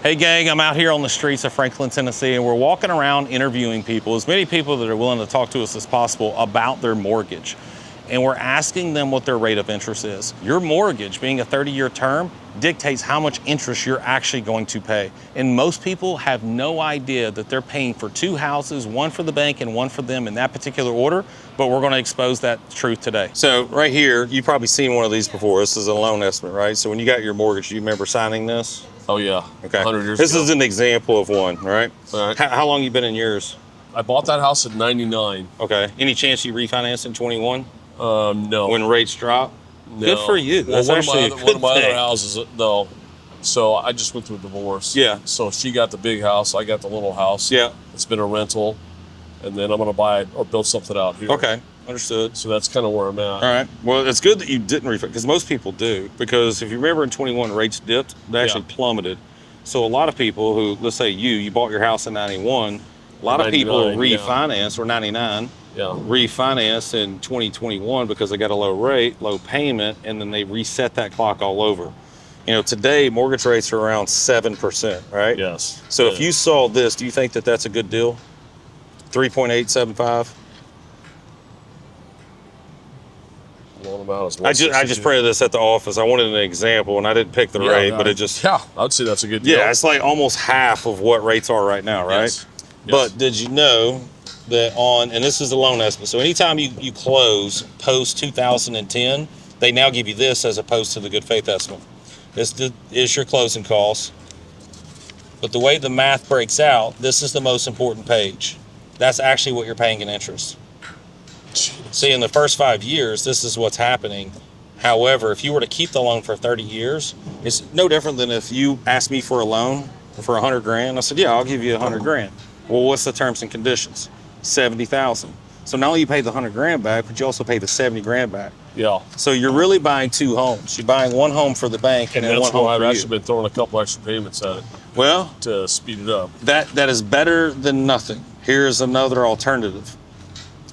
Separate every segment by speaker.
Speaker 1: Hey gang, I'm out here on the streets of Franklin, Tennessee, and we're walking around interviewing people, as many people that are willing to talk to us as possible about their mortgage. And we're asking them what their rate of interest is. Your mortgage, being a 30-year term, dictates how much interest you're actually going to pay. And most people have no idea that they're paying for two houses, one for the bank and one for them in that particular order, but we're gonna expose that truth today. So right here, you've probably seen one of these before. This is a loan estimate, right? So when you got your mortgage, do you remember signing this?
Speaker 2: Oh yeah,
Speaker 1: Okay.
Speaker 2: 100 years
Speaker 1: This
Speaker 2: ago.
Speaker 1: is an example of one, right?
Speaker 2: All right.
Speaker 1: How long you been in yours?
Speaker 2: I bought that house in 99.
Speaker 1: Okay. Any chance you refinance in 21?
Speaker 2: No.
Speaker 1: When rates drop?
Speaker 2: No.
Speaker 1: Good for you.
Speaker 2: Well,
Speaker 1: That's actually
Speaker 2: one of my other
Speaker 1: thing.
Speaker 2: houses, no. So I just went through a divorce.
Speaker 1: Yeah.
Speaker 2: So she got the big house, I got the little house.
Speaker 1: Yeah.
Speaker 2: It's been a rental, and then I'm gonna buy or build something out here.
Speaker 1: Okay. Understood.
Speaker 2: So that's kind of where I'm at.
Speaker 1: All right. Well, it's good that you didn't refinance, because most people do. Because if you remember in 21, rates dipped, they actually plummeted. So a lot of people who, let's say you bought your house in 91, a lot of people refinance, or 99, refinance in 2021 because they got a low rate, low payment, and then they reset that clock all over. You know, today mortgage rates are around 7%, right?
Speaker 2: Yes.
Speaker 1: So if you saw this, do you think that that's a good deal? 3.875? I just printed this at the office. I wanted an example, and I didn't pick the rate, but it just...
Speaker 2: Yeah, I'd say that's a good deal.
Speaker 1: Yeah, it's like almost half of what rates are right now, right?
Speaker 2: Yes.
Speaker 1: But did you know that and this is the loan estimate, so anytime you close post 2010, they now give you this as opposed to the good faith estimate. This is your closing costs. But the way the math breaks out, this is the most important page. That's actually what you're paying in interest. See, in the first 5 years, this is what's happening. However, if you were to keep the loan for 30 years, it's no different than if you asked me for a loan for 100 grand. I said, yeah, I'll give you 100 grand. Well, what's the terms and conditions? 70,000. So not only you pay the 100 grand back, but you also pay the 70 grand back.
Speaker 2: Yeah.
Speaker 1: So you're really buying two homes. You're buying one home for the bank and then one home for you.
Speaker 2: I've actually been throwing a couple extra payments at it.
Speaker 1: Well,
Speaker 2: to speed it up.
Speaker 1: That is better than nothing. Here's another alternative.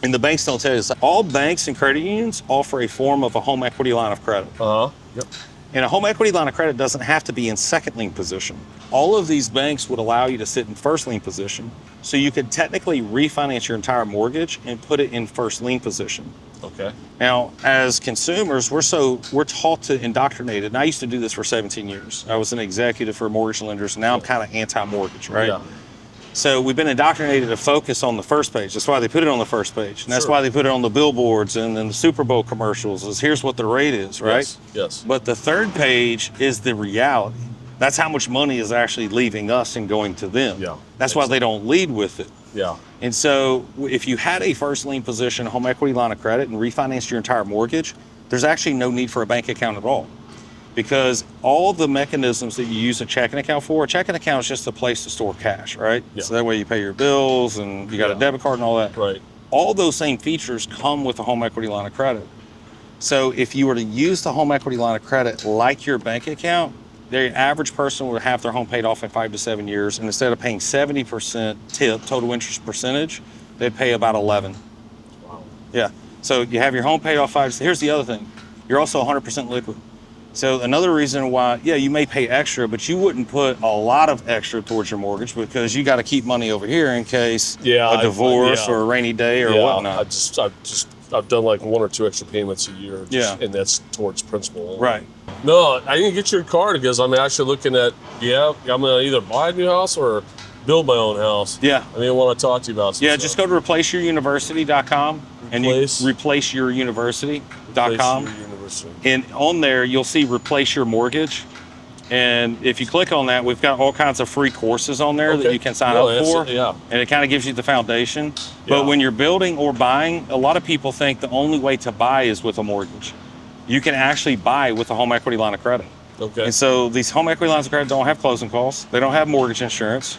Speaker 1: And the banks don't tell you this. All banks and credit unions offer a form of a home equity line of credit.
Speaker 2: Yep.
Speaker 1: And a home equity line of credit doesn't have to be in second lien position. All of these banks would allow you to sit in first lien position, so you could technically refinance your entire mortgage and put it in first lien position.
Speaker 2: Okay.
Speaker 1: Now, as consumers, we're taught to indoctrinate it. And I used to do this for 17 years. I was an executive for mortgage lenders, and now I'm kind of anti-mortgage, right? Yeah. So we've been indoctrinated to focus on the first page. That's why they put it on the first page. And that's why they put it on the billboards and then the Super Bowl commercials is here's what the rate is, right?
Speaker 2: Yes.
Speaker 1: But the third page is the reality. That's how much money is actually leaving us and going to them.
Speaker 2: Yeah.
Speaker 1: That's why they don't lead with it.
Speaker 2: Yeah.
Speaker 1: And so if you had a first lien position, home equity line of credit, and refinanced your entire mortgage, there's actually no need for a bank account at all. Because all the mechanisms that you use a checking account for, a checking account is just a place to store cash, right?
Speaker 2: Yeah.
Speaker 1: So that way you pay your bills and you got a debit card and all that.
Speaker 2: Right.
Speaker 1: All those same features come with a home equity line of credit. So if you were to use the home equity line of credit like your bank account, the average person would have their home paid off in 5 to 7 years, and instead of paying 70% tip, total interest percentage, they'd pay about 11.
Speaker 2: Wow.
Speaker 1: Yeah. So you have your home paid off 5. Here's the other thing. You're also 100% liquid. So another reason why, yeah, you may pay extra, but you wouldn't put a lot of extra towards your mortgage because you got to keep money over here in case a divorce or a rainy day or whatnot.
Speaker 2: I've done like 1 or 2 extra payments a year. And that's towards principal.
Speaker 1: Right.
Speaker 2: No, I didn't get your card because I'm actually looking at, I'm going to either buy a new house or build my own house.
Speaker 1: Yeah.
Speaker 2: I want to talk to you about some stuff.
Speaker 1: Just go to replaceyouruniversity.com and you replaceyouruniversity.com. And on there, you'll see replace your mortgage. And if you click on that, we've got all kinds of free courses on there that you can sign up for. And it kind of gives you the foundation. But when you're building or buying, a lot of people think the only way to buy is with a mortgage. You can actually buy with a home equity line of credit.
Speaker 2: Okay.
Speaker 1: And so these home equity lines of credit don't have closing costs. They don't have mortgage insurance.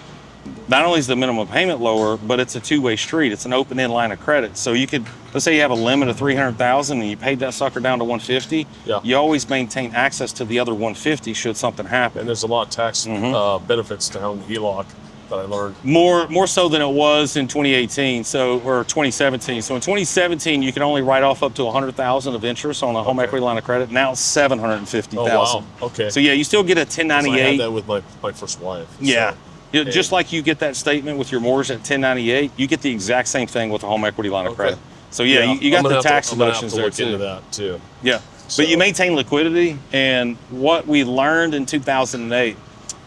Speaker 1: Not only is the minimum payment lower, but it's a two-way street. It's an open-end line of credit. So you could, let's say you have a limit of $300,000 and you paid that sucker down to $150. You always maintain access to the other $150 should something happen.
Speaker 2: And there's a lot of tax benefits to having the HELOC. that I learned.
Speaker 1: More so than it was in 2018, or 2017. So in 2017, you could only write off up to $100,000 of interest on a home equity line of credit. Now it's $750,000.
Speaker 2: Oh, wow. Okay.
Speaker 1: So yeah, you still get a
Speaker 2: 'Cause I had
Speaker 1: 1098.
Speaker 2: that with my first wife.
Speaker 1: Yeah.
Speaker 2: So,
Speaker 1: Yeah, just like you get that statement with your mortgage at 1098, you get the exact same thing with a home equity line of credit. So yeah, you got the tax deductions there too.
Speaker 2: I'm gonna have to look into that too.
Speaker 1: Yeah,
Speaker 2: So-
Speaker 1: but you maintain liquidity, and what we learned in 2008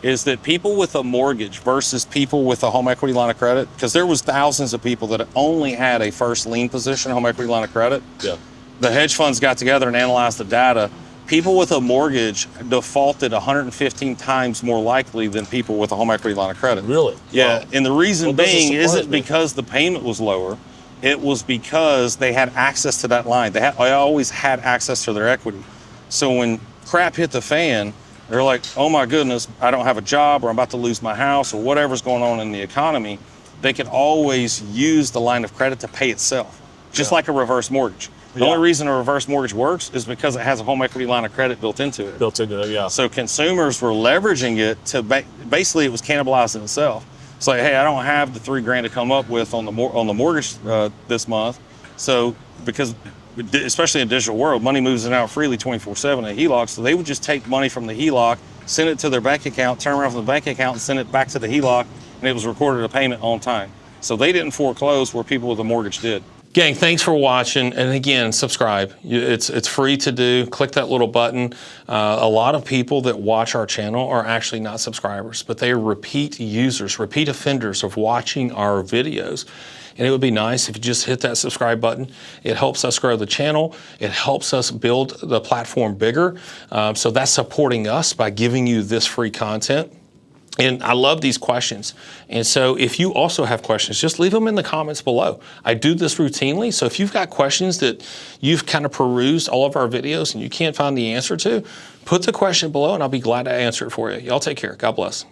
Speaker 1: is that people with a mortgage versus people with a home equity line of credit, because there was thousands of people that only had a first lien position home equity line of credit.
Speaker 2: Yeah.
Speaker 1: The hedge funds got together and analyzed the data. People with a mortgage defaulted 115 times more likely than people with a home equity line of credit.
Speaker 2: Really?
Speaker 1: Yeah,
Speaker 2: Wow.
Speaker 1: and the reason
Speaker 2: Well, doesn't
Speaker 1: being
Speaker 2: surprise
Speaker 1: isn't
Speaker 2: me.
Speaker 1: because the payment was lower. It was because they had access to that line. They always had access to their equity. So when crap hit the fan, they're like, oh my goodness, I don't have a job, or I'm about to lose my house, or whatever's going on in the economy. They could always use the line of credit to pay itself, just like a reverse mortgage. The only reason a reverse mortgage works is because it has a home equity line of credit built into it.
Speaker 2: Built into it, yeah.
Speaker 1: So consumers were leveraging it to basically it was cannibalizing itself. It's like, hey, I don't have the $3,000 to come up with on the mortgage this month. So because especially in the digital world, money moves in and out freely 24/7 in HELOC. So they would just take money from the HELOC, send it to their bank account, turn around from the bank account and send it back to the HELOC, and it was recorded a payment on time. So they didn't foreclose where people with a mortgage did. Gang, thanks for watching. And again, subscribe. It's free to do. Click that little button. A lot of people that watch our channel are actually not subscribers, but they are repeat users, repeat offenders of watching our videos. And it would be nice if you just hit that subscribe button. It helps us grow the channel. It helps us build the platform bigger. So that's supporting us by giving you this free content. And I love these questions. And so if you also have questions, just leave them in the comments below. I do this routinely. So if you've got questions that you've kind of perused all of our videos and you can't find the answer to, put the question below and I'll be glad to answer it for you. Y'all take care. God bless.